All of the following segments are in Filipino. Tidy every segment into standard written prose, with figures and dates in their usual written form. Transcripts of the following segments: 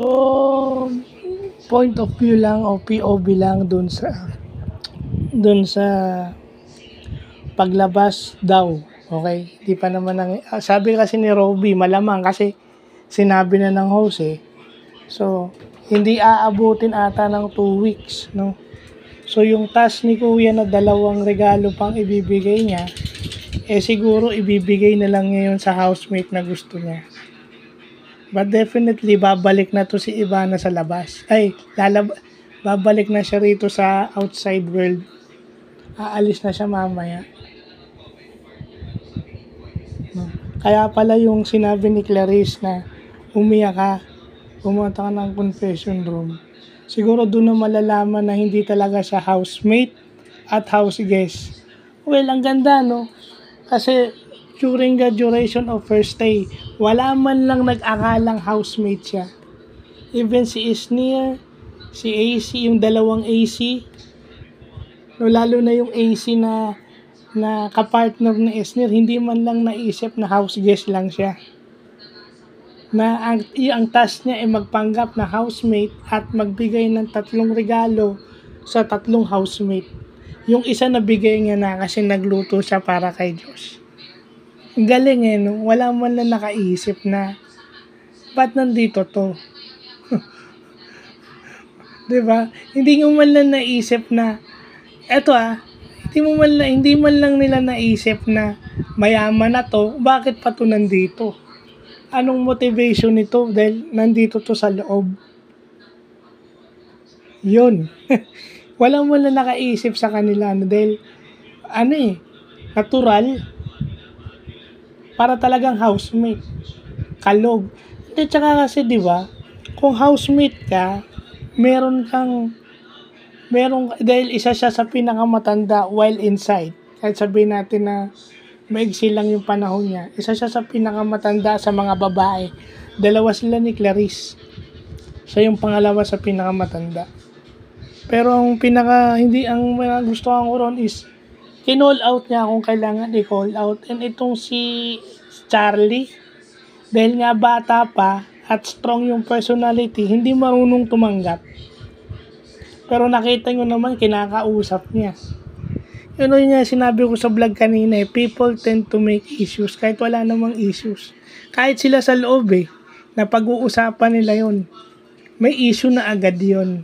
So, point of view lang o POV lang dun sa paglabas daw, okay? Di pa naman sabi kasi ni Robby malamang kasi sinabi na ng host, eh. So, hindi aabutin ata ng 2 weeks, no? So, yung task ni Kuya na 2 regalo pang ibibigay niya, siguro ibibigay na lang niya yun sa housemate na gusto niya. But definitely, babalik na to si Ivana sa labas. Babalik na siya rito sa outside world. Aalis na siya mamaya. Kaya pala yung sinabi ni Clarice na umiyak ka, pumunta ka ng confession room. Siguro doon na malalaman na hindi talaga siya housemate at house guest. Well, ang ganda, no? Kasi during the duration of her stay, wala man lang nag-akalang housemate siya. Even si Isnir, si AC, yung dalawang AC, no, lalo na yung AC na kapartner ni Isnir, hindi man lang naisip na house guest lang siya. Na ang task niya ay magpanggap na housemate at magbigay ng 3 regalo sa 3 housemate. Yung isa nabigay niya na kasi nagluto siya para kay Josh. Galing, eh, no? Wala man lang nakaisip na ba't nandito to? Diba? Hindi mo man lang naisip na hindi man lang nila naisip na mayaman na to, bakit pa to nandito? Anong motivation nito dahil nandito to sa loob? Yun. Wala mo lang nakaisip sa kanila dahil natural para talagang housemate. Kalog. Hindi, tsaka kasi diba, kung housemate ka, dahil isa siya sa pinakamatanda while inside. Kahit sabihin natin na maigsi lang yung panahon niya. Isa siya sa pinakamatanda sa mga babae. 2 sila ni Clarice. Siya yung pangalawa sa pinakamatanda. Pero ang mga gustuhan ko ron is kinall out niya kung kailangan i-call out. And itong si Charlie, dahil nga bata pa at strong yung personality, hindi marunong tumanggap. Pero nakita nyo naman, kinakausap niya. Yun yung sinabi ko sa vlog kanina, people tend to make issues kahit wala namang issues. Kahit sila sa loob, na pag-uusapan nila yun, may issue na agad yun.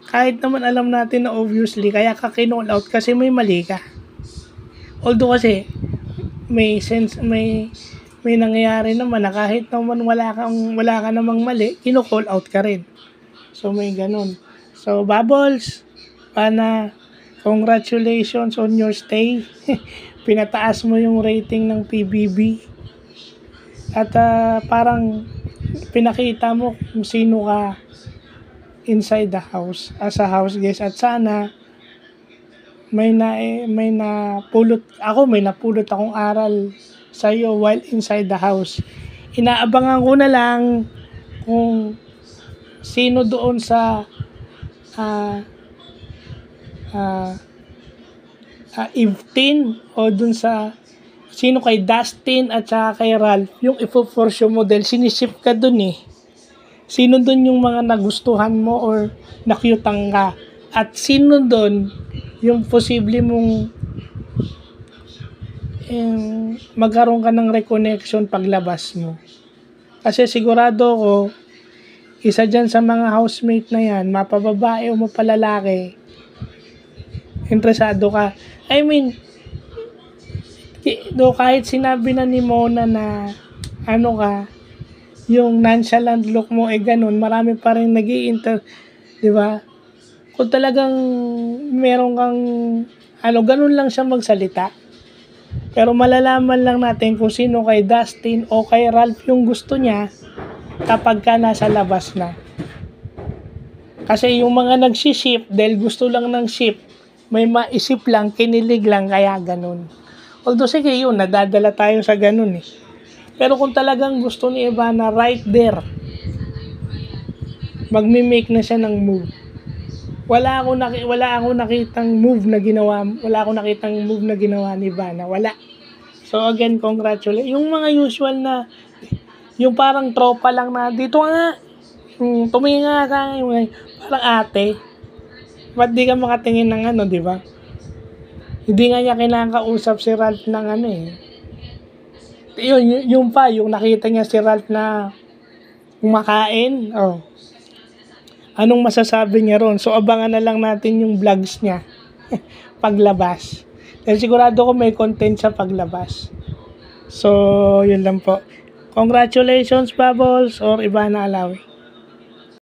Kahit naman alam natin na obviously, kaya ka kinall out kasi may mali ka. Although kasi, may nangyayari naman na kahit naman wala ka namang mali, kino-call out ka rin. So may ganun. So Bubbles, congratulations on your stay. Pinataas mo yung rating ng PBB. At parang pinakita mo kung sino ka inside the house as a house guest. At sana may napulot akong aral sa iyo while inside the house. Inaabangan ko na lang kung sino doon sa Evtin o dun sa sino kay Dustin at saka kay Ralph yung i-force yung model, siniship ka dun eh. Sino dun yung mga nagustuhan mo or nakyutang ka? At sino dun yung posible mong magkaroon ka ng reconnection paglabas mo? Kasi sigurado ko isa dyan sa mga housemate na yan, mapababae o mapalalaki, interesado ka. I mean, kahit sinabi na ni Mona na yung nonchalant look mo ganun, marami pa rin di ba? Kung talagang meron kang ganun lang siya magsalita. Pero malalaman lang natin kung sino kay Dustin o kay Ralph yung gusto niya kapag ka nasa labas na. Kasi yung mga nagsiship dahil gusto lang ng ship, may maisip lang, kinilig lang, kaya ganun. Although sige yun, nadadala tayo sa ganun eh. Pero kung talagang gusto ni Ivana right there, magmi-make na siya ng move. Wala akong nakitang move na ginawa ni Ivana. Wala. So again, congratulations. Yung mga usual na yung parang tropa lang na dito nga Tumingin nga sa akin, parang ate. Ba't di ka makatingin ng ano, di ba? Hindi nga niya kinakausap si Ralph ng ano eh. Yung pa, yung nakita niya si Ralph na kumakain. Oh. Anong masasabi niya ron? So, abangan na lang natin yung vlogs niya. Paglabas. Dahil sigurado ko may content sa paglabas. So, yun lang po. Congratulations, Bubbles or Ivana Alawi.